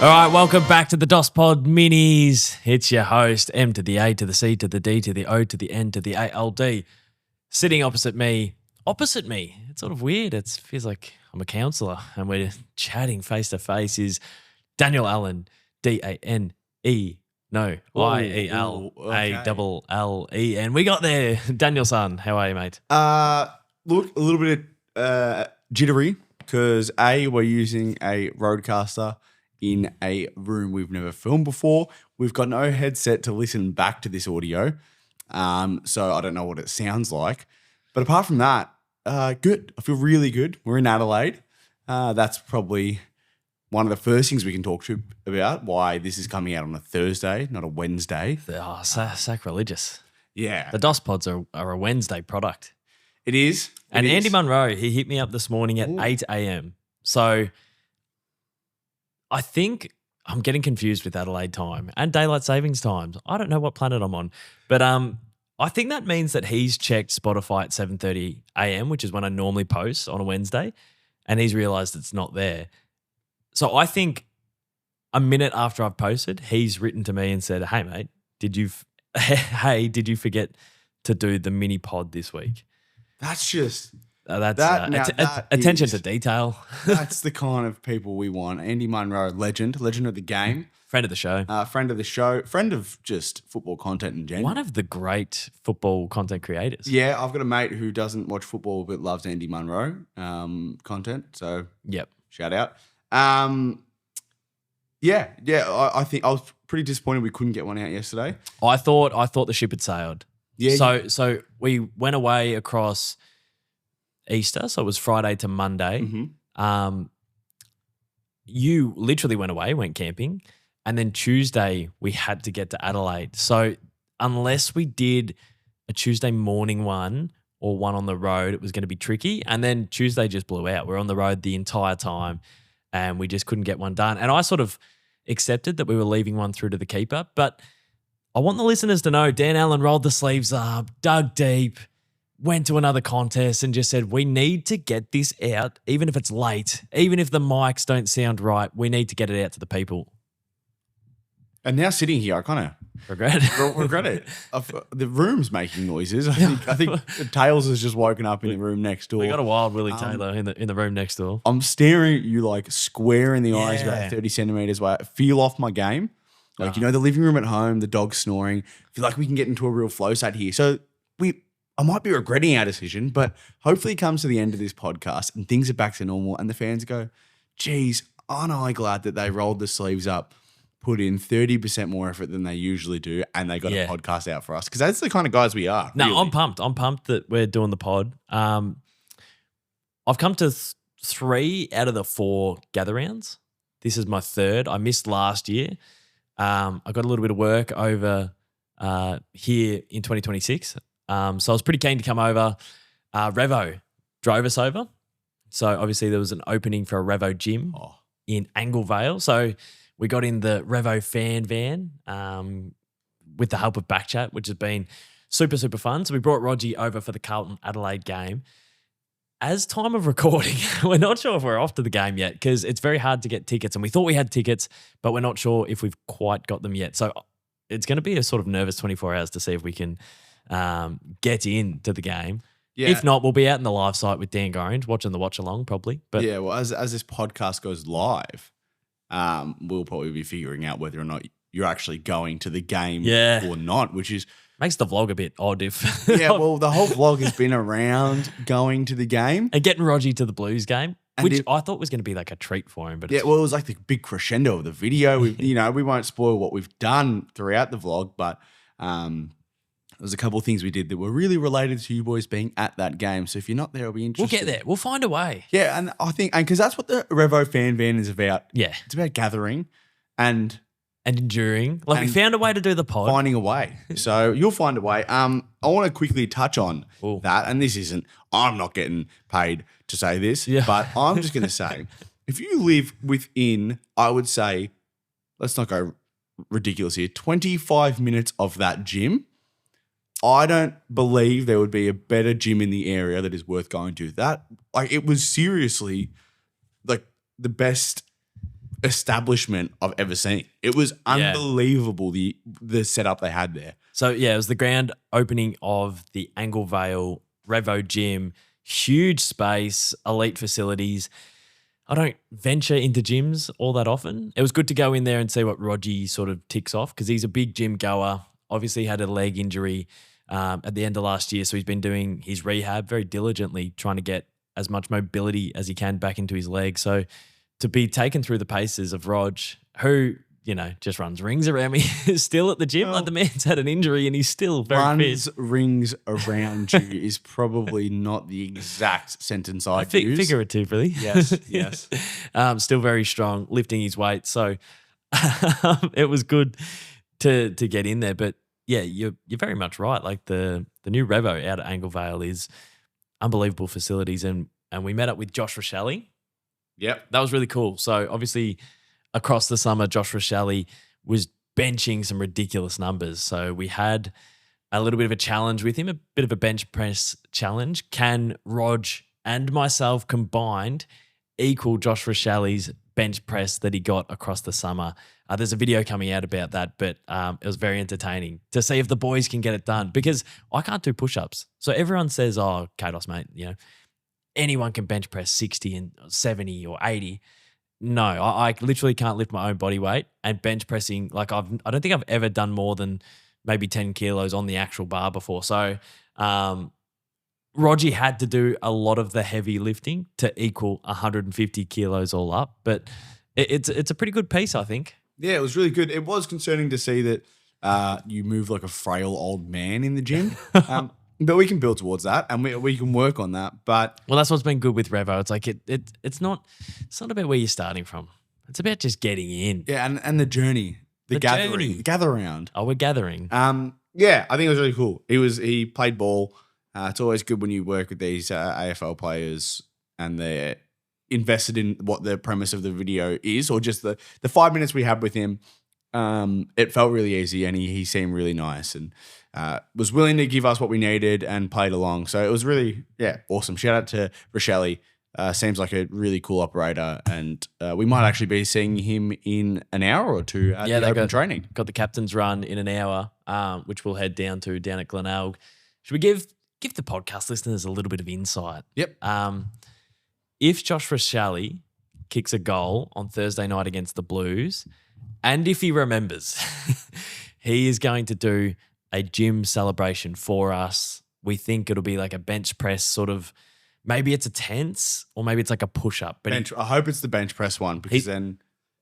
All right, welcome back to the Dospods Minis. It's your host, M to the A to the C to the D to the O to the N to the ALD. Sitting opposite me, it's sort of weird. It feels like I'm a counsellor and we're chatting face to face is Daniel Allen, D-A-N-E, no, Y-E-L-A-L-L-E. And we got there. Daniel son, how are you, mate? Look, a little bit jittery because we're using a roadcaster in a room we've never filmed before. We've got no headset to listen back to this audio, so I don't know what it sounds like. But apart from that, good. I feel really good. We're in Adelaide. That's probably one of the first things we can talk to about, why this is coming out on a Thursday, not a Wednesday. Oh, sacrilegious. Yeah. The Dospods are a Wednesday product. It is. And Andy Munro, he hit me up this morning at 8 a.m. So I think I'm getting confused with Adelaide time and daylight savings times. I don't know what planet I'm on. But I think that means that he's checked Spotify at 7:30 a.m., which is when I normally post on a Wednesday, and he's realised it's not there. So I think a minute after I've posted, he's written to me and said, hey, mate, did you forget to do the mini pod this week? That's just... attention to detail. That's the kind of people we want. Andy Munro, legend of the game. Friend of the show. Friend of just football content in general. One of the great football content creators. Yeah, I've got a mate who doesn't watch football but loves Andy Munro content. So, yep, shout out. I think I was pretty disappointed we couldn't get one out yesterday. I thought the ship had sailed. Yeah. So we went away across Easter, so it was Friday to Monday. Mm-hmm. You literally went camping, and then Tuesday we had to get to Adelaide. So unless we did a Tuesday morning one or one on the road, it was going to be tricky. And then Tuesday just blew out. We're on the road the entire time, and we just couldn't get one done. And I sort of accepted that we were leaving one through to the keeper, but I want the listeners to know Dan Allen rolled the sleeves up, dug deep, went to another contest and just said, we need to get this out, even if it's late, even if the mics don't sound right, we need to get it out to the people. And now sitting here, I kind of regret it. The room's making noises. I think Tails has just woken up in the room next door. We got a wild Willie Taylor in the room next door. I'm staring at you like square in the eyes about 30 centimetres away. I feel off my game. Like, the living room at home, the dog's snoring. I feel like we can get into a real flow state here. So I might be regretting our decision, but hopefully it comes to the end of this podcast and things are back to normal and the fans go, geez, aren't I glad that they rolled the sleeves up, put in 30% more effort than they usually do, and they got a podcast out for us? Because that's the kind of guys we are. No, really. I'm pumped. I'm pumped that we're doing the pod. I've come to 3 out of the 4 gather rounds. This is my 3rd. I missed last year. I got a little bit of work over here in 2026. So I was pretty keen to come over. REVO drove us over. So obviously there was an opening for a REVO gym in Anglevale. So we got in the REVO Fan van with the help of Backchat, which has been super, super fun. So we brought Rogie over for the Carlton Adelaide game. As time of recording, we're not sure if we're off to the game yet because it's very hard to get tickets. And we thought we had tickets, but we're not sure if we've quite got them yet. So it's going to be a sort of nervous 24 hours to see if we can get into the game. Yeah. If not, we'll be out in the live site with Dan Gorringe watching the watch along probably. But yeah, well, as this podcast goes live, we'll probably be figuring out whether or not you're actually going to the game or not, which is makes the vlog a bit odd if well, the whole vlog has been around going to the game and getting Rogie to the Blues game, which I thought was going to be like a treat for him. But it was like the big crescendo of the video. We won't spoil what we've done throughout the vlog, but there's a couple of things we did that were really related to you boys being at that game. So if you're not there, it'll be interesting. We'll get there. We'll find a way. Yeah, and I think because that's what the Revo Fan Van is about. Yeah, it's about gathering and enduring. Like we found a way to do the pod. Finding a way. So you'll find a way. I want to quickly touch on that. And this isn't, I'm not getting paid to say this, but I'm just going to say, if you live within, I would say, let's not go ridiculous here, 25 minutes of that gym, I don't believe there would be a better gym in the area that is worth going to. That, like, it was seriously like the best establishment I've ever seen. It was unbelievable, the setup they had there. So, yeah, it was the grand opening of the Anglevale Revo Gym. Huge space, elite facilities. I don't venture into gyms all that often. It was good to go in there and see what Rogie sort of ticks off because he's a big gym goer. Obviously had a leg injury at the end of last year, so he's been doing his rehab very diligently, trying to get as much mobility as he can back into his leg. So to be taken through the paces of Rog, who, you know, just runs rings around me, is still at the gym. Like the man's had an injury and he's still very fit. Rings around you is probably not the exact sentence I'd use. Figuratively. Yes. Still very strong, lifting his weight. So it was good to get in there. But yeah, you're very much right. Like the new Revo out at Anglevale is unbelievable facilities. And we met up with Josh Rochelle. Yep. That was really cool. So obviously across the summer, Josh Rochelle was benching some ridiculous numbers. So we had a little bit of a challenge with him, a bit of a bench press challenge. Can Rog and myself combined equal Josh Rochelle's bench press that he got across the summer? There's a video coming out about that, but it was very entertaining to see if the boys can get it done because I can't do push-ups. So everyone says, oh, Cados, mate, you know, anyone can bench press 60 and 70 or 80. No, I literally can't lift my own body weight, and bench pressing, like I don't think I've ever done more than maybe 10 kilos on the actual bar before. So Rogie had to do a lot of the heavy lifting to equal 150 kilos all up, but it's a pretty good piece, I think. Yeah, it was really good. It was concerning to see that you move like a frail old man in the gym. But we can build towards that, and we can work on that. But well, that's what's been good with Revo. It's like it's not about where you're starting from. It's about just getting in. Yeah, and the journey, the gathering, gather around. Oh, we're gathering. Yeah, I think it was really cool. He played ball. It's always good when you work with these AFL players and they're invested in what the premise of the video is, or just the 5 minutes we had with him. It felt really easy, and he seemed really nice and was willing to give us what we needed and played along. So it was really, awesome. Shout out to Rochelle. Seems like a really cool operator, and we might actually be seeing him in an hour or two at the open training. Got the captain's run in an hour, which we'll head down at Glenelg. Should we give the podcast listeners a little bit of insight? Yep. If Josh Rochelle kicks a goal on Thursday night against the Blues, and if he remembers, he is going to do a gym celebration for us. We think it'll be like a bench press sort of, maybe it's a tense or maybe it's like a push-up. But I hope it's the bench press one because then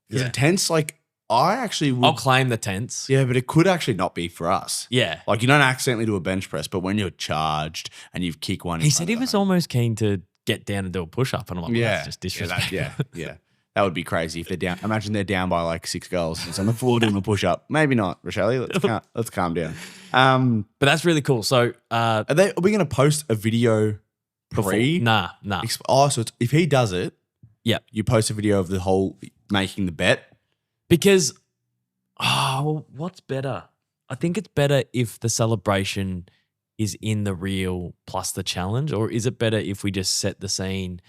is it tense? Like I actually would. I'll claim the tense. Yeah, but it could actually not be for us. Yeah. Like you don't accidentally do a bench press, but when you're charged and you've kicked one. He said he was almost keen to get down and do a push-up, and I'm like, well, that's just disrespectful. Yeah. That would be crazy if they're down. Imagine they're down by like 6 goals and it's on the floor doing a push-up. Maybe not, Rochelle. Let's calm down. But that's really cool. So are we going to post a video pre? Nah. So if he does it, you post a video of the whole making the bet? Because, what's better? I think it's better if the celebration is in the reel plus the challenge, or is it better if we just set the scene?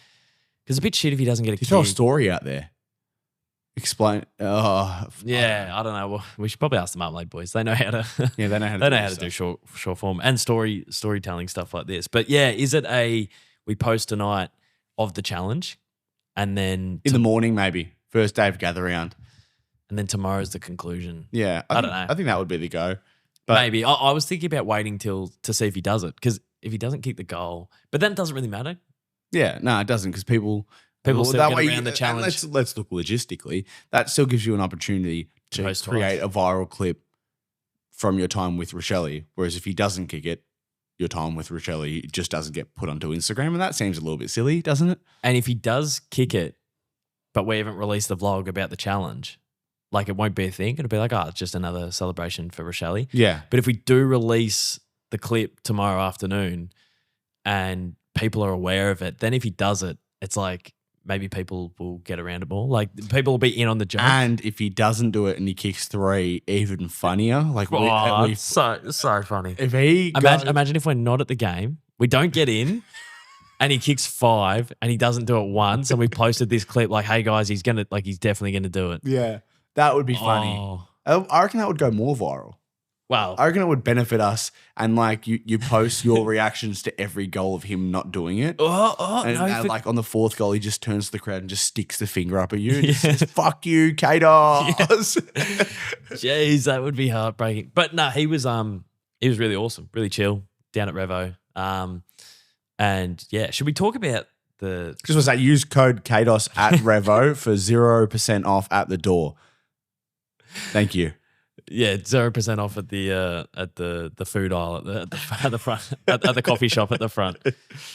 Because it's a bit shit if he doesn't get a kick. Throw a story out there. Explain. I don't know. Well, we should probably ask the Marmalade boys. They know how to. They know how to do short form and storytelling stuff like this. But yeah, is it we post tonight of the challenge, and then in the morning maybe first day of gather round, and then tomorrow's the conclusion. Yeah, I don't know. I think that would be the go. But maybe I was thinking about waiting to see if he does it, because if he doesn't kick the goal, but then it doesn't really matter. Yeah, no, it doesn't, because people still get around the challenge. Let's look logistically. That still gives you an opportunity to create a viral clip from your time with Rochelle. Whereas if he doesn't kick it, your time with Rochelle just doesn't get put onto Instagram, and that seems a little bit silly, doesn't it? And if he does kick it, but we haven't released the vlog about the challenge, like it won't be a thing. It'll be like, it's just another celebration for Rochelle. Yeah. But if we do release the clip tomorrow afternoon and people are aware of it, then if he does it, it's like maybe people will get around it more. Like people will be in on the joke. And if he doesn't do it and he kicks 3, even funnier. Like it's so funny. If he imagine if we're not at the game, we don't get in, and he kicks 5 and he doesn't do it once. And we posted this clip like, hey guys, he's definitely going to do it. Yeah. That would be funny. Oh. I reckon that would go more viral. Wow. I reckon it would benefit us, and like you post your reactions to every goal of him not doing it. And like on the 4th goal, he just turns to the crowd and just sticks the finger up at you and just says, "Fuck you, Cados." Jeez, that would be heartbreaking. But no, he was really awesome, really chill down at Revo. And yeah, should we talk about the? Just was that use code Cados at Revo for 0% off at the door. Thank you. Yeah, 0% off at the food aisle at the front at the coffee shop at the front.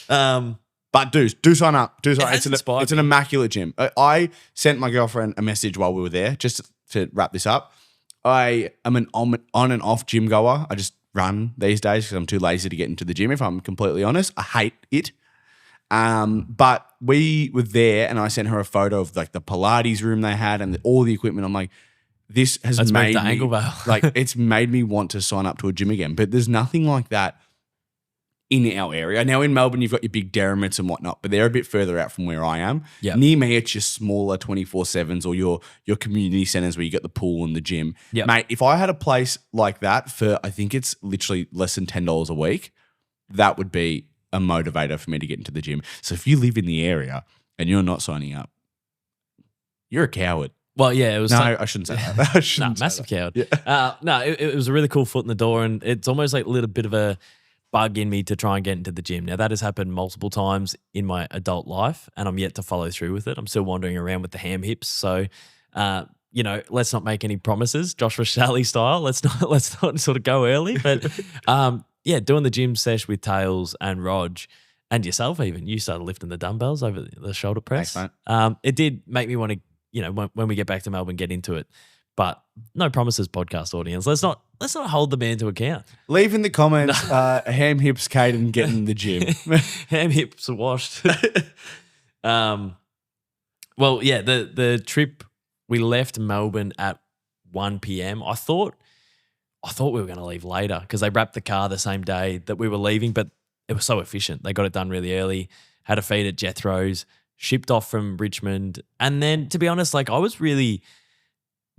But do sign up. It's an immaculate gym. I sent my girlfriend a message while we were there just to wrap this up. I am an on and off gym goer. I just run these days because I'm too lazy to get into the gym. If I'm completely honest, I hate it. But we were there, and I sent her a photo of like the Pilates room they had and all the equipment. I'm like, this has made me like it's made me want to sign up to a gym again. But there's nothing like that in our area. Now in Melbourne, you've got your big Derrimits and whatnot, but they're a bit further out from where I am. Yep. Near me, it's your smaller 24/7s or your community centers where you got the pool and the gym. Yep. Mate, if I had a place like that for, I think it's literally less than $10 a week, that would be a motivator for me to get into the gym. So if you live in the area and you're not signing up, you're a coward. Well, yeah, it was. No, I shouldn't say that. Massive coward. Yeah. No, it was a really cool foot in the door, and it's almost like a little bit of a bug in me to try and get into the gym. Now, that has happened multiple times in my adult life, and I'm yet to follow through with it. I'm still wandering around with the ham hips. So, let's not make any promises, Joshua Shalley style. Let's not sort of go early. But, doing the gym sesh with Tails and Rog and yourself even, you started lifting the dumbbells over the shoulder press. Thanks, mate. It did make me want to, when we get back to Melbourne, get into it. But no promises, podcast audience. Let's not hold the man to account. Leave in the comments, ham hips, Caden getting the gym. Ham hips are washed. The trip, we left Melbourne at 1 p.m. I thought we were going to leave later because they wrapped the car the same day that we were leaving, but it was so efficient. They got it done really early, had a feed at Jethro's, shipped off from Richmond. And then, to be honest, like I was really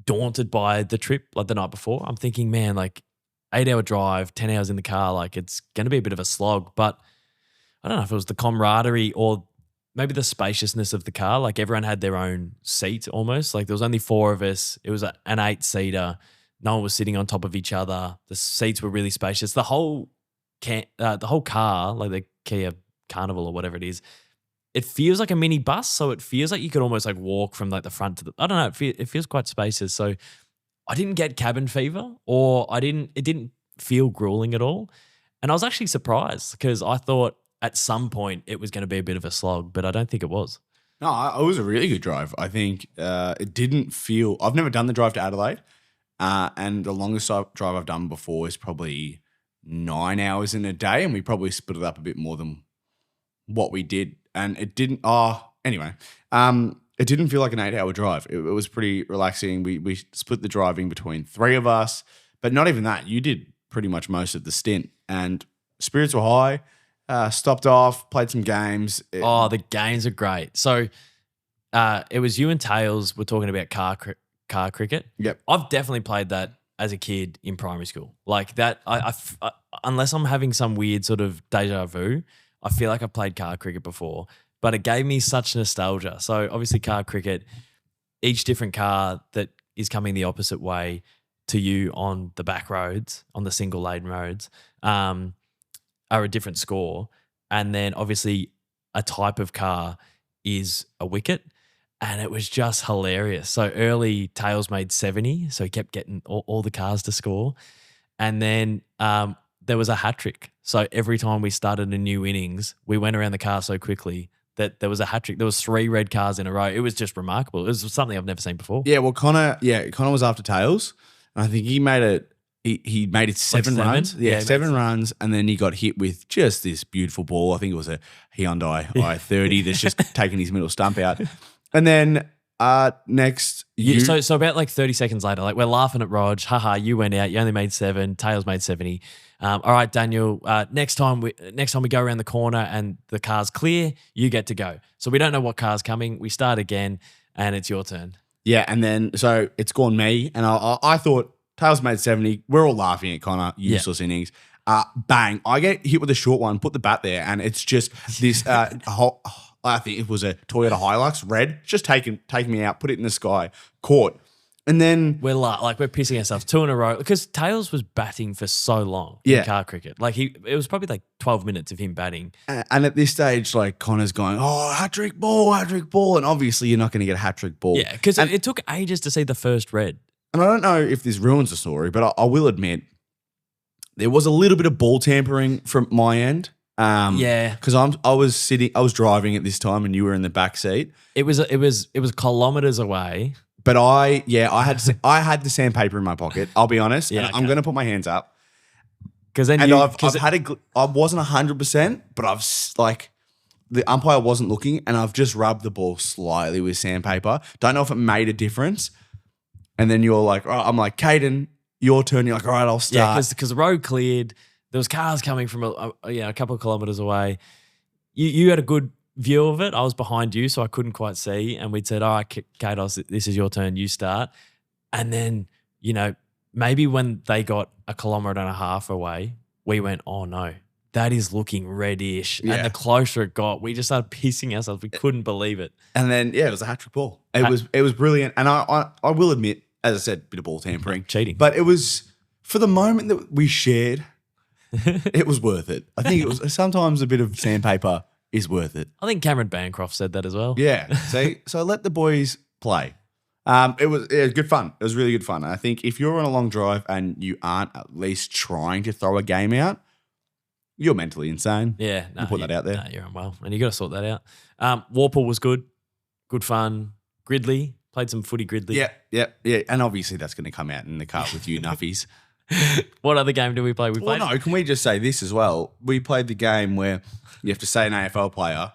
daunted by the trip like the night before. I'm thinking, man, like 8-hour drive, 10 hours in the car, like it's going to be a bit of a slog. But I don't know if it was the camaraderie or maybe the spaciousness of the car. Like everyone had their own seat almost. Like there was only 4 of us. It was an 8-seater. No one was sitting on top of each other. The seats were really spacious. The whole car, like the Kia Carnival or whatever it is, it feels like a mini bus, so it feels like you could almost like walk from like the front to the. I don't know. It feels quite spacious. So I didn't get cabin fever, or it didn't feel grueling at all, and I was actually surprised because I thought at some point it was going to be a bit of a slog, but I don't think it was. No, it was a really good drive. I think it didn't feel. I've never done the drive to Adelaide, and the longest drive I've done before is probably 9 hours in a day, and we probably split it up a bit more than what we did. And it didn't. It didn't feel like an 8-hour drive. It was pretty relaxing. We split the driving between 3 of us, but not even that. You did pretty much most of the stint, and spirits were high. Stopped off, played some games. The games are great. So it was you and Tails were talking about car cricket. Yep. I've definitely played that as a kid in primary school. Like that, I unless I'm having some weird sort of deja vu, I feel like I've played car cricket before, but it gave me such nostalgia. So obviously car cricket, each different car that is coming the opposite way to you on the back roads, on the single lane roads, are a different score. And then obviously a type of car is a wicket. And it was just hilarious. So early, Tails made 70, so he kept getting all the cars to score. And then there was a hat trick. So every time we started a new innings, we went around the car so quickly that there was a hat trick. There was 3 red cars in a row. It was just remarkable. It was something I've never seen before. Yeah, well, Connor was after Tails. And I think he made it. He made it 7 runs. Yeah, 7 runs, and then he got hit with just this beautiful ball. I think it was a Hyundai i30 that's just taken his middle stump out. And then Next, you. So about like 30 seconds later, like we're laughing at Rog. Haha, you went out. You only made 7. Tails made 70. All right, Daniel. Next time we go around the corner and the car's clear, you get to go. So we don't know what car's coming. We start again, and it's your turn. Yeah, and then so it's gone me, and I thought Tails made 70. We're all laughing at Connor. Useless innings. Bang! I get hit with a short one. Put the bat there, and it's just this. I think it was a Toyota Hilux, red. Just taking me out. Put it in the sky. Caught. And then we're pissing ourselves 2 in a row because Tails was batting for so long in car cricket. Like it was probably like 12 minutes of him batting. And at this stage, like Connor's going, hat-trick ball. And obviously you're not going to get a hat-trick ball. Yeah, because it took ages to see the first red. And I don't know if this ruins the story, but I will admit there was a little bit of ball tampering from my end. Because I was driving at this time and you were in the back seat. It was kilometers away. But I had the sandpaper in my pocket. I'll be honest. Yeah, I'm going to put my hands up because I wasn't 100%, but the umpire wasn't looking, and I've just rubbed the ball slightly with sandpaper. Don't know if it made a difference. And then you're like, I'm like, Caden, your turn. You're like, all right, I'll start. Yeah, because the road cleared. There was cars coming from a couple of kilometers away. You had a good view of it. I was behind you, so I couldn't quite see. And we'd said, all right, Cados, this is your turn. You start. And then, maybe when they got 1.5 kilometers away, we went, oh, no, that is looking reddish. Yeah. And the closer it got, we just started pissing ourselves. We couldn't believe it. And then, it was a hat-trick ball. It was brilliant. And I will admit, as I said, bit of ball tampering. Cheating. But it was, for the moment that we shared, it was worth it. I think it was sometimes a bit of sandpaper is worth it. I think Cameron Bancroft said that as well. Yeah. See, so let the boys play. It was good fun. It was really good fun. And I think if you're on a long drive and you aren't at least trying to throw a game out, you're mentally insane. Yeah. No, put that out there. No, you're unwell. And you got to sort that out. Warple was good. Good fun. Gridley. Played some footy Gridley. Yeah. And obviously that's going to come out in the car with you nuffies. What other game do we play? Can we just say this as well? We played the game where you have to say an AFL player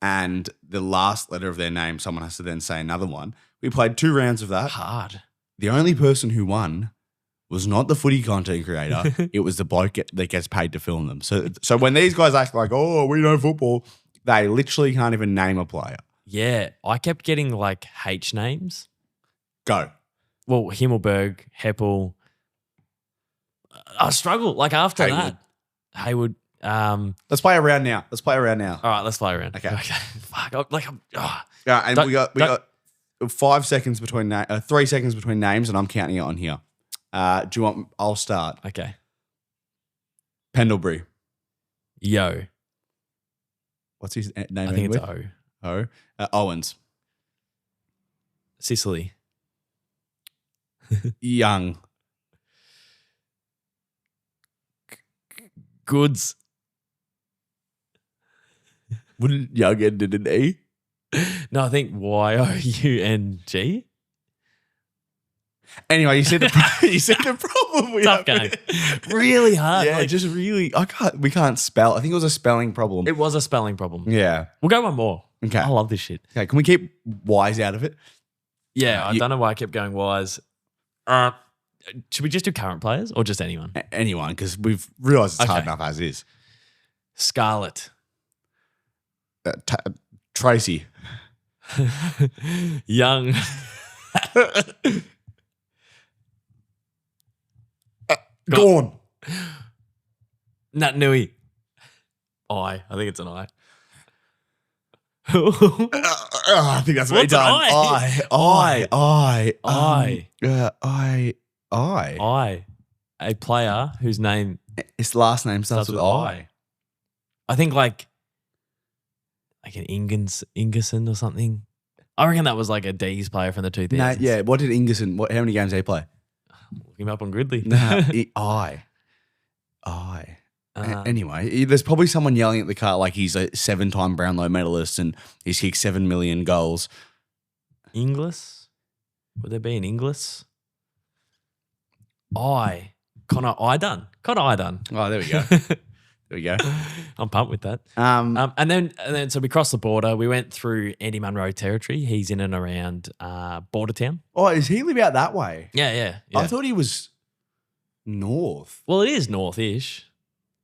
and the last letter of their name, someone has to then say another one. We played 2 rounds of that. Hard. The only person who won was not the footy content creator. It was the bloke that gets paid to film them. So when these guys act like, oh, we know football, they literally can't even name a player. Yeah. I kept getting like H names. Go. Well, Himmelberg, Heppel. I struggle. Like after that, Hayward. Let's play around now. All right, let's play around. Okay. Fuck. Yeah, and we got 5 seconds between 3 seconds between names, and I'm counting it on here. Do you want? I'll start. Okay. Pendlebury. Yo. What's his name? I think it's O. Owens. Sicily. Young. Goods. Wouldn't Young end in an E? No, I think Young. Anyway, you said the problem. Tough game. Really hard. Yeah, just really. We can't spell. I think it was a spelling problem. It was a spelling problem. Yeah. We'll go one more. Okay. I love this shit. Okay, can we keep Y's out of it? Yeah, I don't know why I kept going Y's. Should we just do current players or just anyone? Anyone, because we've realised it's hard enough as is. Scarlett. Tracy. Young. Gone. Nat Nui. I think it's an I. I think that's what he done. I. A player whose name. His last name starts with I. I think like an Ingerson or something. I reckon that was like a D's player from the 2000s. No, yeah. What did Ingerson? How many games did he play? Look him up on Gridley. I. Anyway, there's probably someone yelling at the car like he's a 7-time Brownlow medalist and he's kicked 7 million goals. Inglis? Would there be an Inglis? Connor Idun. Oh, there we go. There we go. I'm pumped with that. Um, And then so we crossed the border. We went through Andy Munro territory. He's in and around Bordertown. oh, is he live out that way? Yeah. I thought he was north. Well, it is north-ish.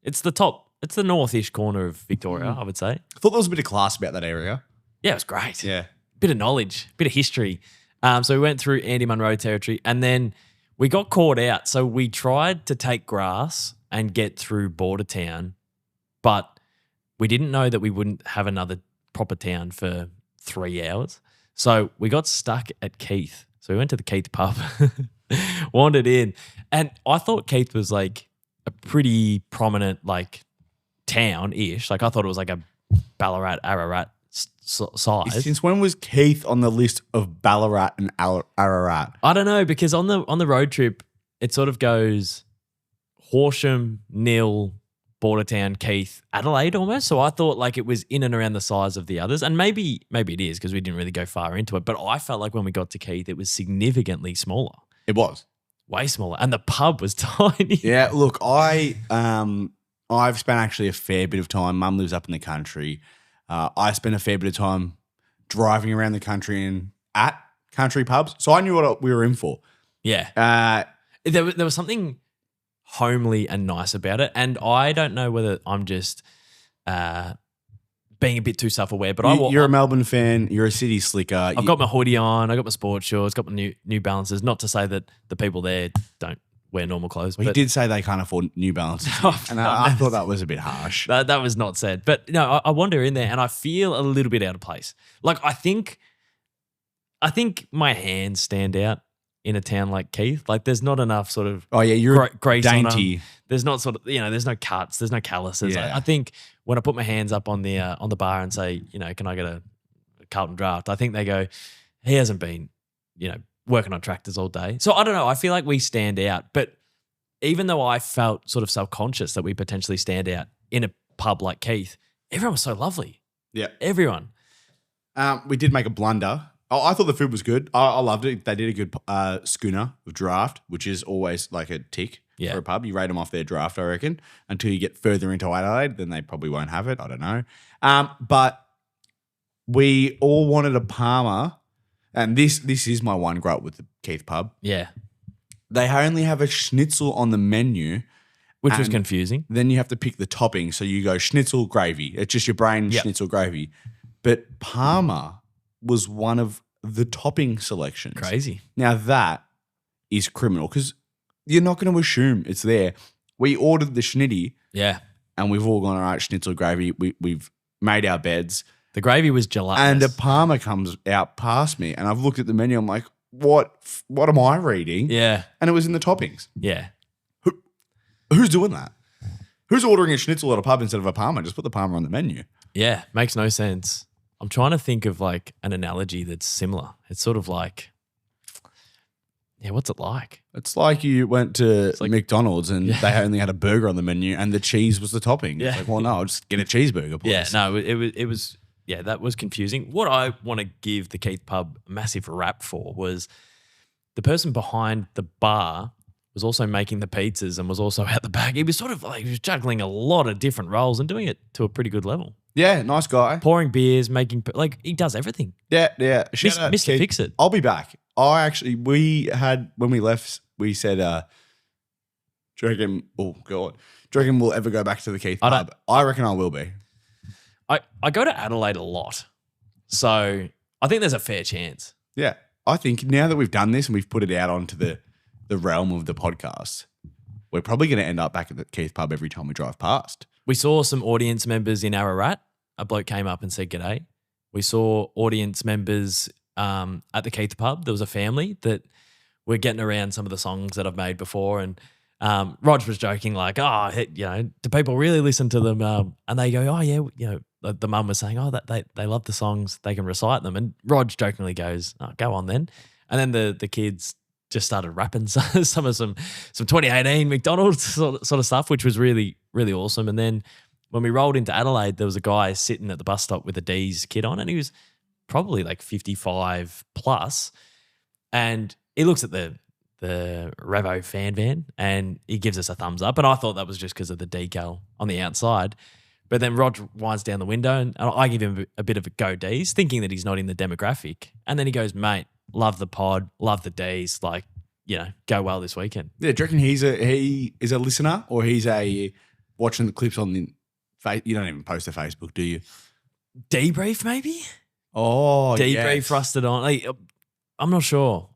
It's the north-ish corner of Victoria, I would say. I thought there was a bit of class about that area. Yeah, it was great. Yeah. Bit of knowledge, bit of history. So we went through Andy Munro territory and then we got caught out. So we tried to take grass and get through Bordertown, but we didn't know that we wouldn't have another proper town for 3 hours. So we got stuck at Keith. So we went to the Keith pub, wandered in, and I thought Keith was like a pretty prominent like town-ish. Like I thought it was like a Ballarat, Ararat size. Since when was Keith on the list of Ballarat and Ararat? I don't know, because on the road trip, it sort of goes Horsham, Nil, Bordertown, Keith, Adelaide almost. So I thought like it was in and around the size of the others. And maybe it is because we didn't really go far into it. But I felt like when we got to Keith, it was significantly smaller. It was. Way smaller. And the pub was tiny. Yeah, look, I've spent actually a fair bit of time. Mum lives up in the country. I spent a fair bit of time driving around the country and at country pubs. So I knew what we were in for. Yeah. There was something homely and nice about it. And I don't know whether I'm just being a bit too self-aware, but you're a Melbourne fan. You're a city slicker. I've got my hoodie on. I got my sports shorts. Got my New Balances. Not to say that the people there don't wear normal clothes. Well, he did say they can't afford New Balances. And I thought that was a bit harsh. That was not said. But no, I wander in there and I feel a little bit out of place. Like I think my hands stand out in a town like Keith. Like there's not enough sort of you're grace on dainty. them. There's not sort of, there's no cuts, there's no calluses. Yeah. I think when I put my hands up on the bar and say, can I get a Carlton draft? I think they go, he hasn't been, working on tractors all day. So I don't know. I feel like we stand out. But even though I felt sort of self-conscious that we potentially stand out in a pub like Keith, everyone was so lovely. Yeah. Everyone. We did make a blunder. Oh, I thought the food was good. I loved it. They did a good schooner of draft, which is always like a tick for a pub. You rate them off their draft, I reckon, until you get further into Adelaide. Then they probably won't have it. I don't know. But we all wanted a Parma. And this is my one gripe with the Keith pub. Yeah. They only have a schnitzel on the menu. Which was confusing. Then you have to pick the topping. So you go schnitzel gravy. It's just your brain schnitzel gravy. But Parma was one of the topping selections. Crazy. Now that is criminal because you're not going to assume it's there. We ordered the schnitty. Yeah. And we've all gone, all right, schnitzel gravy. We've made our beds. The gravy was gelatinous. And a Parma comes out past me and I've looked at the menu. I'm like, what am I reading? Yeah. And it was in the toppings. Yeah. Who's doing that? Who's ordering a schnitzel at a pub instead of a Parma? Just put the Parma on the menu. Yeah. Makes no sense. I'm trying to think of like an analogy that's similar. It's sort of like, what's it like? It's like you went to McDonald's and they only had a burger on the menu and the cheese was the topping. Yeah. It's like, well, no, I'll just get a cheeseburger, please. Yeah, no, it was that was confusing. What I want to give the Keith pub a massive rap for was the person behind the bar was also making the pizzas and was also at the back. He was sort of like, he was juggling a lot of different roles and doing it to a pretty good level. Yeah, nice guy. Pouring beers, he does everything. Yeah. Mr. Fix It. I'll be back. When we left, we said, do you reckon we'll ever go back to the Keith pub? I reckon I will be. I go to Adelaide a lot. So I think there's a fair chance. Yeah. I think now that we've done this and we've put it out onto the realm of the podcast, we're probably going to end up back at the Keith pub every time we drive past. We saw some audience members in Ararat. A bloke came up and said g'day. We saw audience members at the Keith pub. There was a family that were getting around some of the songs that I've made before, and Rog was joking like, do people really listen to them? And they go, oh yeah, the mum was saying, oh, that they love the songs, they can recite them. And Rog jokingly goes, oh, go on then. And then the kids just started rapping some 2018 McDonald's sort of stuff, which was really, really awesome. And then when we rolled into Adelaide, there was a guy sitting at the bus stop with a D's kit on, and he was probably like 55 plus. And he looks at the the REVO Fan van, and he gives us a thumbs up. And I thought that was just because of the decal on the outside. But then Rod winds down the window and I give him a bit of a go D's, thinking that he's not in the demographic. And then he goes, mate, love the pod, love the D's, like, go well this weekend. Yeah, do you reckon he is a listener or he's a watching the clips on the you don't even post to Facebook, do you? Debrief maybe? Oh, Debrief rusted on. Like, I'm not sure.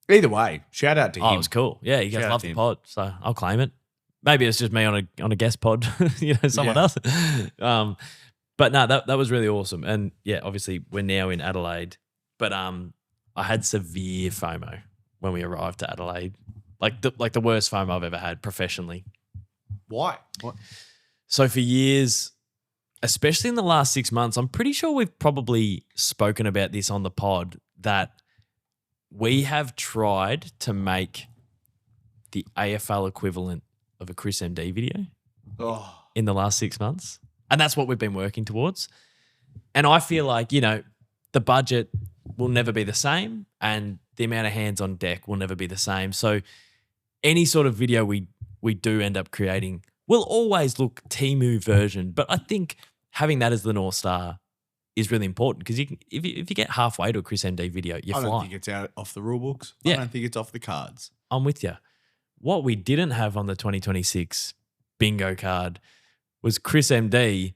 Either way, shout out to him. Oh, it was cool. Yeah, you guys love the pod, so I'll claim it. Maybe it's just me on a guest pod, someone else. But no, that was really awesome. And yeah, obviously we're now in Adelaide, but I had severe FOMO when we arrived to Adelaide, like the worst FOMO I've ever had professionally. Why? What? So for years, especially in the last 6 months, I'm pretty sure we've probably spoken about this on the pod, that we have tried to make the AFL equivalent of a Chris MD video in the last 6 months. And that's what we've been working towards. And I feel like, the budget will never be the same and the amount of hands on deck will never be the same. So any sort of video we do end up creating will always look Temu version. But I think having that as the North Star is really important, because if you get halfway to a Chris MD video, you're flying. I don't think it's out off the rule books. Yeah. I don't think it's off the cards. I'm with you. What we didn't have on the 2026 bingo card was Chris MD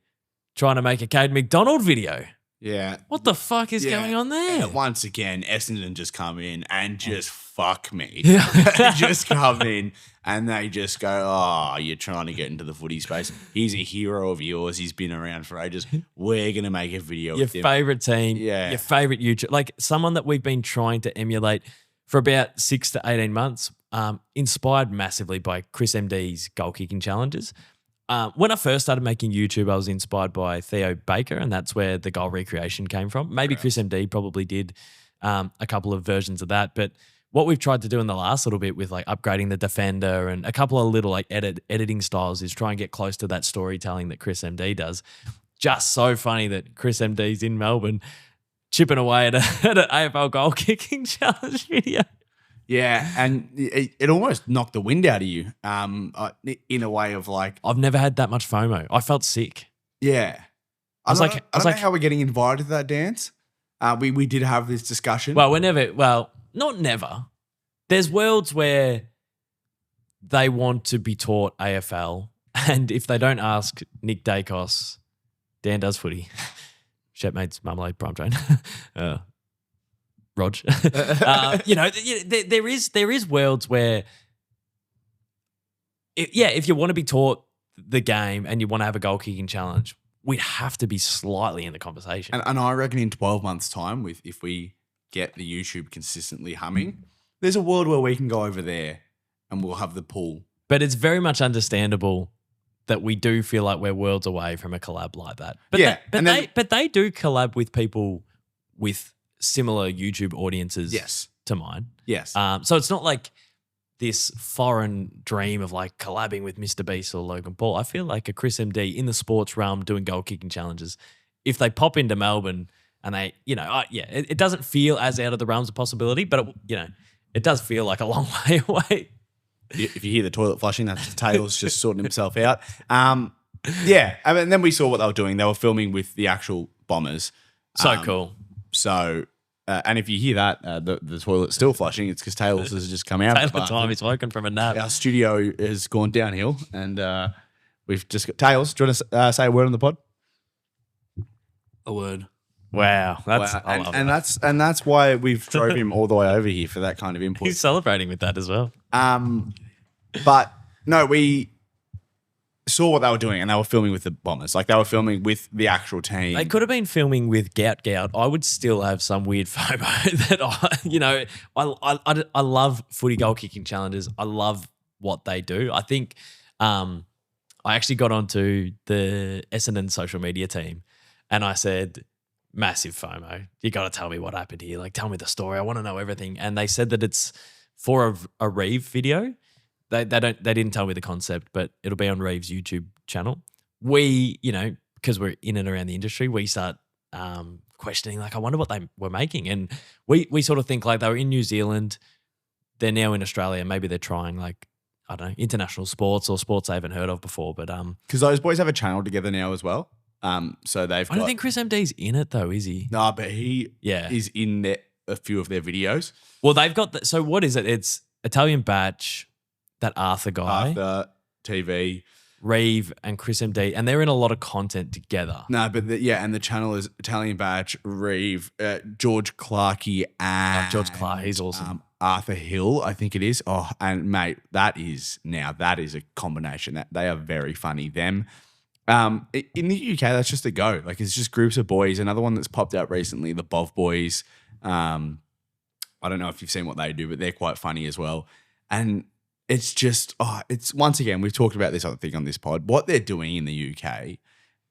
trying to make a Cade McDonald video. Yeah. What the fuck is going on there? And once again, Essendon just come in and just fuck me. Yeah. They just come in and they just go, oh, you're trying to get into the footy space. He's a hero of yours. He's been around for ages. We're going to make a video Your with him. favourite team, Yeah. your favourite YouTube, like someone that we've been trying to emulate for about 6 to 18 months, inspired massively by Chris MD's goal kicking challenges. When I first started making YouTube, I was inspired by Theo Baker, and that's where the goal recreation came from. Maybe Chris MD probably did a couple of versions of that. But what we've tried to do in the last little bit with like upgrading the defender and a couple of little like editing styles is try and get close to that storytelling that Chris MD does. Just so funny that Chris MD's in Melbourne chipping away at an AFL goal kicking challenge video. Yeah, and it almost knocked the wind out of you in a way of like... I've never had that much FOMO. I felt sick. Yeah. I don't know how we're getting invited to that dance. We did have this discussion. Well, not never. There's worlds where they want to be taught AFL, and if they don't ask Nick Dacos, Dan does footy, Shepmates, Marmalade, Prime Train, Rog. There is worlds where, if you want to be taught the game and you want to have a goal kicking challenge, we'd have to be slightly in the conversation. And I reckon in 12 months' time, if we get the YouTube consistently humming, there's a world where we can go over there and we'll have the pool. But it's very much understandable that we do feel like we're worlds away from a collab like that. But yeah, they do collab with people with similar YouTube audiences to mine. Yes. So it's not like this foreign dream of like collabing with Mr. Beast or Logan Paul. I feel like a Chris MD in the sports realm doing goal kicking challenges, if they pop into Melbourne and they, it doesn't feel as out of the realms of possibility, but it does feel like a long way away. If you hear the toilet flushing, that's Taylor's just sorting himself out. Yeah. And then we saw what they were doing. They were filming with the actual Bombers. So cool. So, and if you hear that, the toilet's still flushing, it's because Taylor's has just come out. Taylor time, he's woken from a nap. Our studio has gone downhill, and we've just got Tails. Do you want to say a word on the pod? A word. Wow, and that's why we've drove him all the way over here for that kind of input. He's celebrating with that as well. But no, we saw what they were doing, and they were filming with the Bombers. Like they were filming with the actual team. They could have been filming with Gout. I would still have some weird FOMO that I love footy goal kicking challenges. I love what they do. I think I actually got onto the Essendon social media team, and I said, massive FOMO. You got to tell me what happened here. Like, tell me the story. I want to know everything. And they said that it's for a Reeve video. They didn't tell me the concept, but it'll be on Reeve's YouTube channel. We, because we're in and around the industry, we start questioning, like, I wonder what they were making. And we sort of think like they were in New Zealand they're now in Australia. Maybe they're trying like, I don't know, international sports or sports I haven't heard of before. But Because those boys have a channel together now as well. So they've I don't think Chris MD's in it though, is he? No, but he is in a few of their videos. Well, they've got so what is it? It's Italian Batch, that Arthur guy. Arthur TV. Reeve and Chris MD, and they're in a lot of content together. No, but and the channel is Italian Batch, Reeve, George Clarkey, and George Clark, he's awesome. Arthur Hill, I think it is. Oh, and mate, that is a combination that they are very funny. Them, in the UK, that's just a go. Like it's just groups of boys. Another one that's popped out recently, the Bov Boys. I don't know if you've seen what they do, but they're quite funny as well. And it's just, it's once again, we've talked about this other thing on this pod. What they're doing in the UK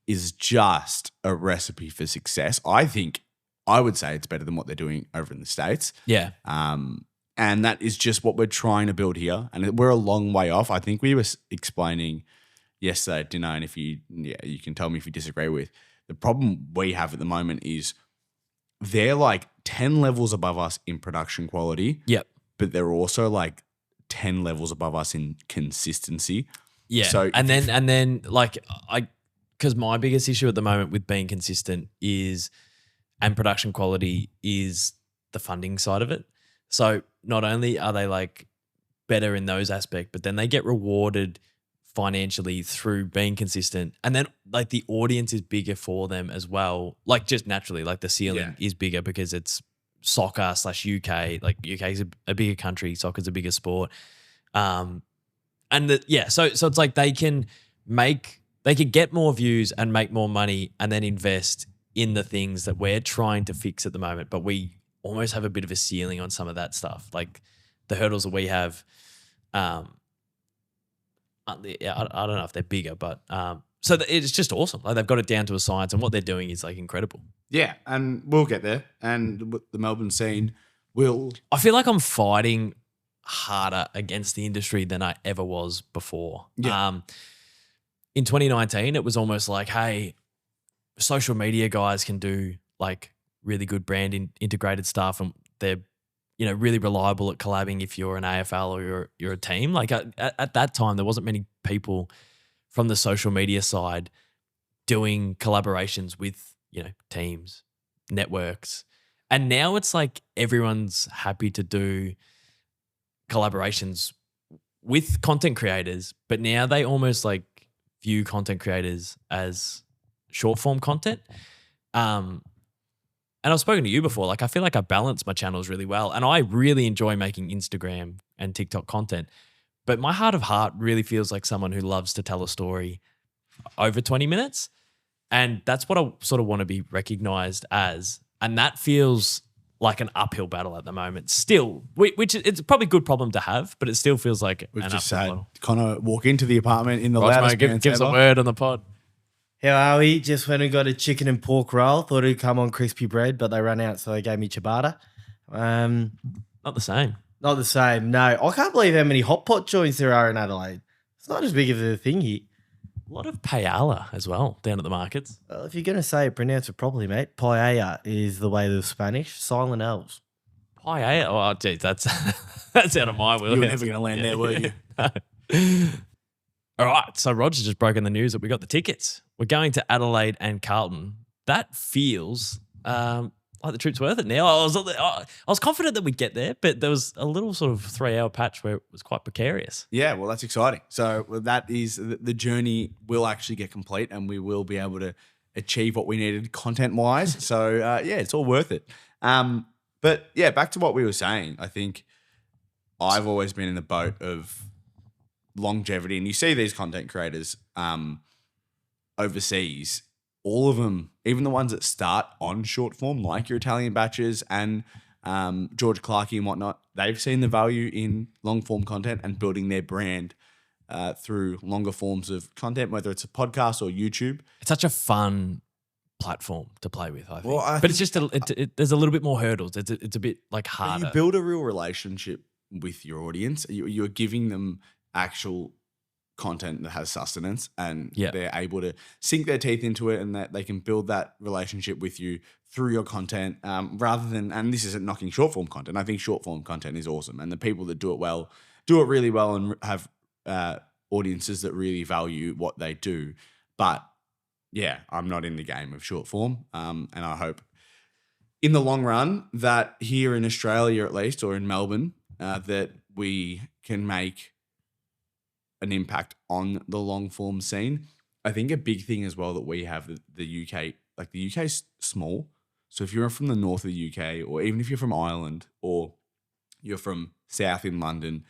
is just a recipe for success. I would say it's better than what they're doing over in the States. Yeah. And that is just what we're trying to build here. And we're a long way off. I think we were explaining yesterday at dinner, and you can tell me if you disagree with. The problem we have at the moment is they're like 10 levels above us in production quality. Yep. But they're also like 10 levels above us in consistency. Yeah. So and then like because my biggest issue at the moment with being consistent and production quality is the funding side of it. So not only are they like better in those aspects, but then they get rewarded financially through being consistent. And then like the audience is bigger for them as well. Like just naturally, like the ceiling is bigger because it's soccer / UK. Like UK is a bigger country, soccer's a bigger sport. So it's like they can get more views and make more money and then invest in the things that we're trying to fix at the moment. But we almost have a bit of a ceiling on some of that stuff. Like the hurdles that we have, I don't know if they're bigger, but so it's just awesome. Like they've got it down to a science, and what they're doing is like incredible. Yeah, and we'll get there. And the Melbourne scene will. I feel like I'm fighting harder against the industry than I ever was before. Yeah. In 2019, it was almost like, hey, social media guys can do like really good brand integrated stuff, and they're really reliable at collabing if you're an AFL or you're a team. Like at that time, there wasn't many people from the social media side doing collaborations with, teams, networks. And now it's like everyone's happy to do collaborations with content creators, but now they almost like view content creators as short form content. And I've spoken to you before, like I feel like I balance my channels really well, and I really enjoy making Instagram and TikTok content. But my heart of heart really feels like someone who loves to tell a story over 20 minutes. And that's what I sort of want to be recognized as. And that feels like an uphill battle at the moment still, which it's probably a good problem to have, but it still feels like We've an just uphill said, battle. Connor, walk into the apartment in the Raj, loudest mate, pants give us a ever. word on the pod. How are we? Just went and got a chicken and pork roll. Thought it'd come on crispy bread, but they ran out, so they gave me ciabatta. Not the same. Not the same, no. I can't believe how many hot pot joints there are in Adelaide. It's not as big of a thing here. A lot of paella as well down at the markets. Well, if you're going to say it, pronounce it properly, mate. Paella is the way of the Spanish. Silent L's. Paella? Oh, geez, that's out of my wheel. You were never going to land there, were you? All right, so Roger's just broken the news that we got the tickets. We're going to Adelaide and Carlton. That feels like the trip's worth it now. I was confident that we'd get there, but there was a little sort of 3-hour patch where it was quite precarious. Yeah, well, that's exciting. So that is the journey will actually get complete, and we will be able to achieve what we needed content-wise. So, it's all worth it. But, yeah, back to what we were saying. I think I've always been in the boat of longevity, and you see these content creators overseas, all of them, even the ones that start on short form, like your Italian Batches and George Clarkey and whatnot, they've seen the value in long form content and building their brand through longer forms of content, whether it's a podcast or YouTube. It's such a fun platform to play with, I think. Well, but it's just there's a little bit more hurdles. It's a bit like harder. You build a real relationship with your audience. You're giving them actual content that has sustenance, and Yeah. they're able to sink their teeth into it, and that they can build that relationship with you through your content, rather than, and this isn't knocking short form content. I think short form content is awesome, and the people that do it really well and have audiences that really value what they do. But yeah, I'm not in the game of short form, and I hope in the long run that here in Australia, at least, or in Melbourne, that we can make an impact on the long form scene. I think a big thing as well that we have, the UK, like the UK's small. So if you're from the north of the UK, or even if you're from Ireland, or you're from south in London,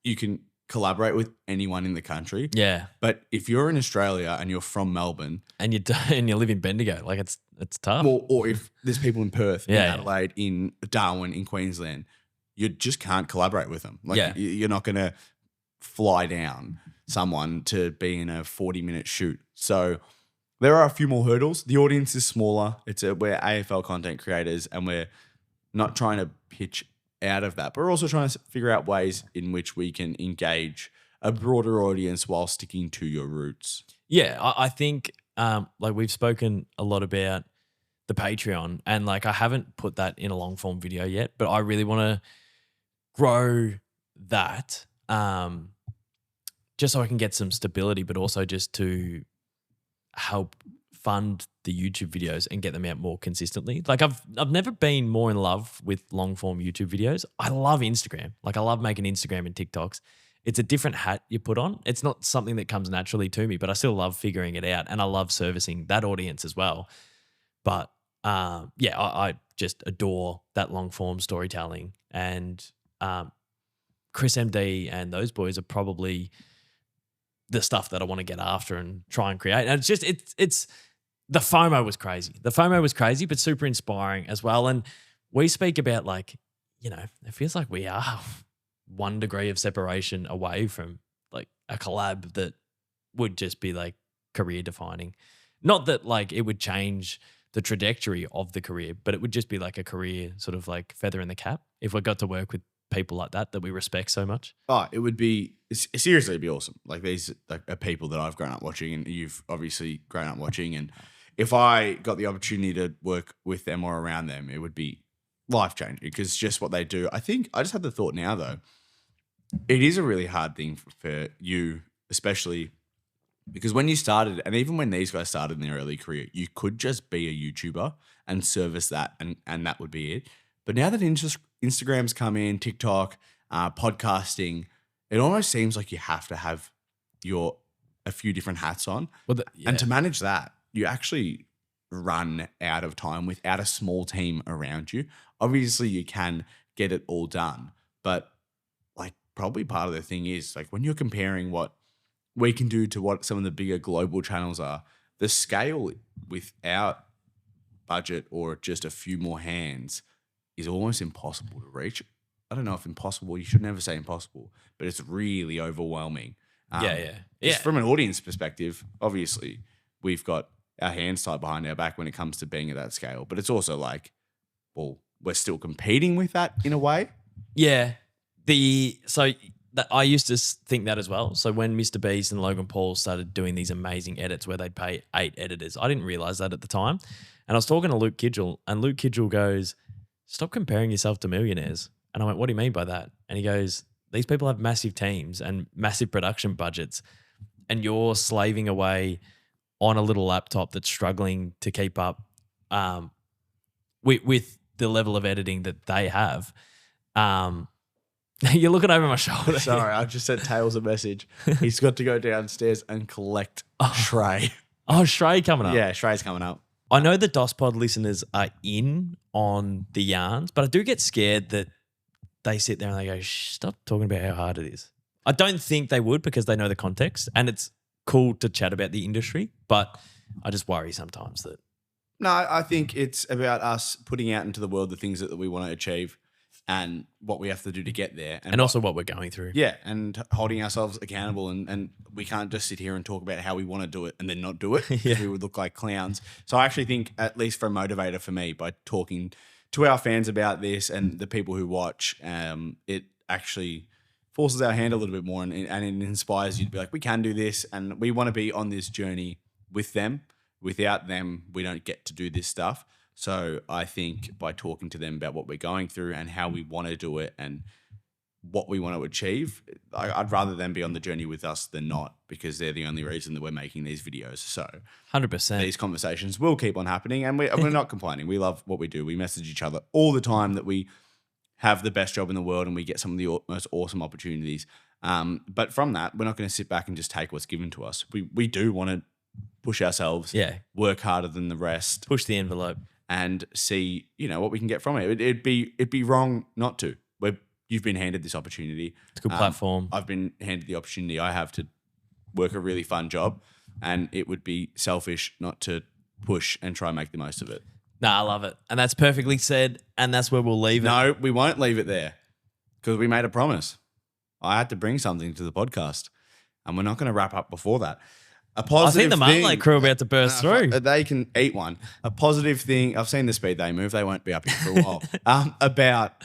you can collaborate with anyone in the country. Yeah. But if you're in Australia and you're from Melbourne, And you live in Bendigo, like it's tough. or if there's people in Perth, in Yeah. Adelaide, in Darwin, in Queensland, you just can't collaborate with them. Like Yeah. you're not going to fly down someone to be in a 40-minute shoot. So there are a few more hurdles. The audience is smaller. We're AFL content creators, and we're not trying to pitch out of that, but we're also trying to figure out ways in which we can engage a broader audience while sticking to your roots. Yeah, I think like we've spoken a lot about the Patreon, and like I haven't put that in a long form video yet, but I really want to grow that just so I can get some stability, but also just to help fund the YouTube videos and get them out more consistently. Like I've never been more in love with long form YouTube videos. I love Instagram. Like I love making Instagram and TikToks. It's a different hat you put on. It's not something that comes naturally to me, but I still love figuring it out, and I love servicing that audience as well. But yeah, I just adore that long form storytelling, and Chris MD and those boys are probably the stuff that I want to get after and try and create. And it's just, it's the FOMO was crazy. The FOMO was crazy, but super inspiring as well. And we speak about like, you know, it feels like we are 1 degree of separation away from like a collab that would just be like career defining. Not that like it would change the trajectory of the career, but it would just be like a career sort of like feather in the cap if we got to work with people like that we respect so much. Oh, it would be, seriously, it'd be awesome. Like these are people that I've grown up watching, and you've obviously grown up watching. And if I got the opportunity to work with them or around them, it would be life-changing, because just what they do. I think I just had the thought now, though, it is a really hard thing for you, especially because when you started, and even when these guys started in their early career, you could just be a YouTuber and service that, and that would be it. But now that Instagram's come in, TikTok, podcasting, it almost seems like you have to have a few different hats on. Well, And to manage that, you actually run out of time without a small team around you. Obviously, you can get it all done, but like probably part of the thing is like when you're comparing what we can do to what some of the bigger global channels are, the scale without budget or just a few more hands is almost impossible to reach. I don't know if impossible, you should never say impossible, but it's really overwhelming. Yeah. From an audience perspective, obviously, we've got our hands tied behind our back when it comes to being at that scale. But it's also like, well, we're still competing with that in a way. Yeah. I used to think that as well. So when Mr. Beast and Logan Paul started doing these amazing edits where they'd pay 8 editors, I didn't realize that at the time. And I was talking to Luke Kidgel, and Luke Kidgel goes, "Stop comparing yourself to millionaires." And I went, "What do you mean by that?" And he goes, "These people have massive teams and massive production budgets, and you're slaving away on a little laptop that's struggling to keep up with the level of editing that they have." You're looking over my shoulder. Sorry, I just sent Tails a message. He's got to go downstairs and collect Shrey. Oh, Shrey coming up. Yeah, Shrey's coming up. I know the Dospod listeners are in on the yarns, but I do get scared that they sit there and they go, "Stop talking about how hard it is." I don't think they would, because they know the context, and it's cool to chat about the industry, but I just worry sometimes that. No, I think it's about us putting out into the world the things that we want to achieve and what we have to do to get there. And also what we're going through. Yeah, and holding ourselves accountable. And we can't just sit here and talk about how we want to do it and then not do it. Yeah. We would look like clowns. So I actually think, at least for a motivator for me, by talking to our fans about this and the people who watch, it actually forces our hand a little bit more and it inspires you to be like, we can do this and we want to be on this journey with them. Without them, we don't get to do this stuff. So I think by talking to them about what we're going through and how we want to do it and what we want to achieve, I'd rather them be on the journey with us than not, because they're the only reason that we're making these videos. So 100%. these conversations will keep on happening and we're not complaining. We love what we do. We message each other all the time that we have the best job in the world and we get some of the most awesome opportunities. But from that, we're not going to sit back and just take what's given to us. We do want to push ourselves, work harder than the rest, push the envelope, and see what we can get from it. It'd be wrong not to. You've been handed this opportunity. It's a good platform. I've been handed the opportunity I have to work a really fun job, and it would be selfish not to push and try and make the most of it. Nah, I love it. And that's perfectly said, and that's where we'll leave it. No, we won't leave it there because we made a promise. I had to bring something to the podcast, and we're not going to wrap up before that. A positive I think the Marmalade crew are about to burst through. They can eat one. A positive thing, I've seen the speed they move. They won't be up here for a while. About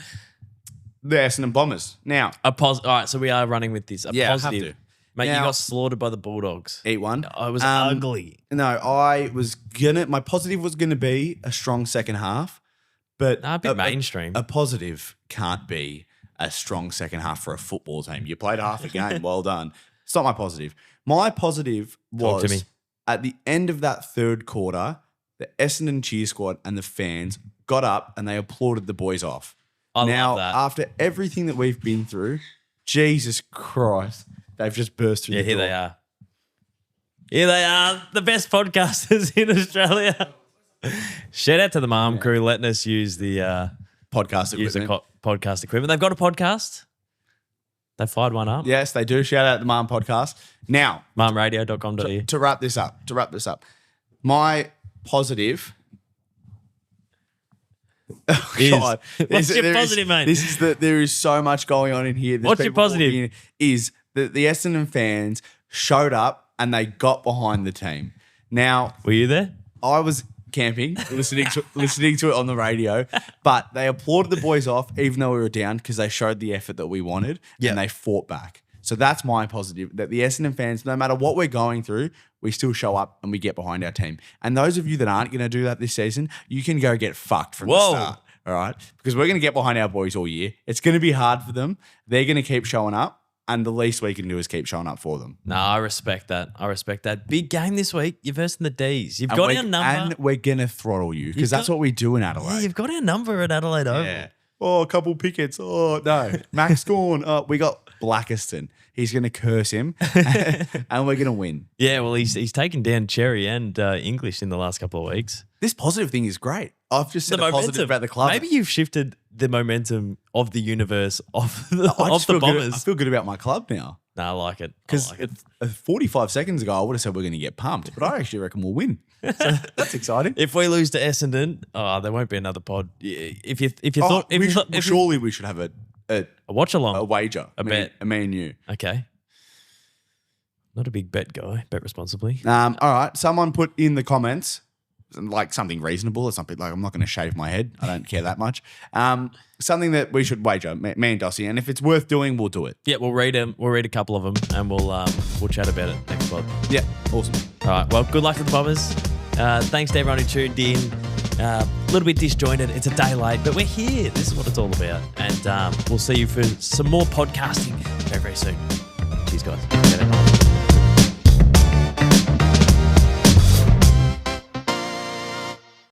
the Essendon Bombers. Now, all right, so we are running with this. I have Positive. to. Mate, Now- you got slaughtered by the Bulldogs. Eat one. I was ugly. No, my positive was gonna be a strong second half, but Nah, a bit mainstream. A positive can't be a strong second half for a football team. You played half a game. Well done. It's not my positive. My positive Talk to me. was at the end of that third quarter, the Essendon cheer squad and the fans got up and they applauded the boys off. I Now, love that. after everything that we've been through, Jesus Christ, they've just burst through Yeah, the here door. they are. Here they are, the best podcasters in Australia. Shout out to the Marm crew letting us use the Podcast equipment. podcast equipment. They've got a podcast. They fired one up. Yes, they do. Shout out the Mom Podcast. Now, Marmradio.com.au. to wrap this up, my positive. Oh, Is- God. What's your There is- positive, mate? There is so much going on in here. There's What's your people positive? walking in. Is that the Essendon fans showed up and they got behind the team. Now, Were you there? I was camping, listening to it on the radio, but they applauded the boys off even though we were down because they showed the effort that we wanted and they fought back. So that's my positive, that the Essendon fans, no matter what we're going through, we still show up and we get behind our team. And those of you that aren't going to do that this season, you can go get fucked from the start. All right? Because we're going to get behind our boys all year. It's going to be hard for them. They're going to keep showing up. And the least we can do is keep showing up for them. No, I respect that. Big game this week. You're versing the D's. You've got our number. And we're going to throttle you because that's what we do in Adelaide. Yeah, you've got our number at Adelaide Oval. Yeah. Oh, a couple pickets. Oh, no. Max Gorn. Oh, we got Blackiston. He's going to curse him and we're going to win. Yeah, well, he's taken down Cherry and English in the last couple of weeks. This positive thing is great. I've just said a positive about the club. Maybe you've shifted the momentum of the universe of the, I of just the feel good. Bombers. I feel good about my club now. No, I like it. Because 45 seconds ago, I would have said we're going to get pumped, but I actually reckon we'll win. So that's exciting. If we lose to Essendon, there won't be another pod. If you Surely we should have a watch along, wager. bet. Me and you. Okay. Not a big bet guy. Bet responsibly. All right. Someone put in the comments like something reasonable or something like I'm not going to shave my head. I don't care that much. Something that we should wager, me and Dossie, and if it's worth doing, we'll do it. Yeah, we'll read them. We'll read a couple of them, and we'll chat about it next pod. Yeah, awesome. All right. Well, good luck to the Bombers. Thanks to everyone who tuned in. A little bit disjointed. It's a day late, but we're here. This is what it's all about, and we'll see you for some more podcasting very, very soon. Cheers, guys.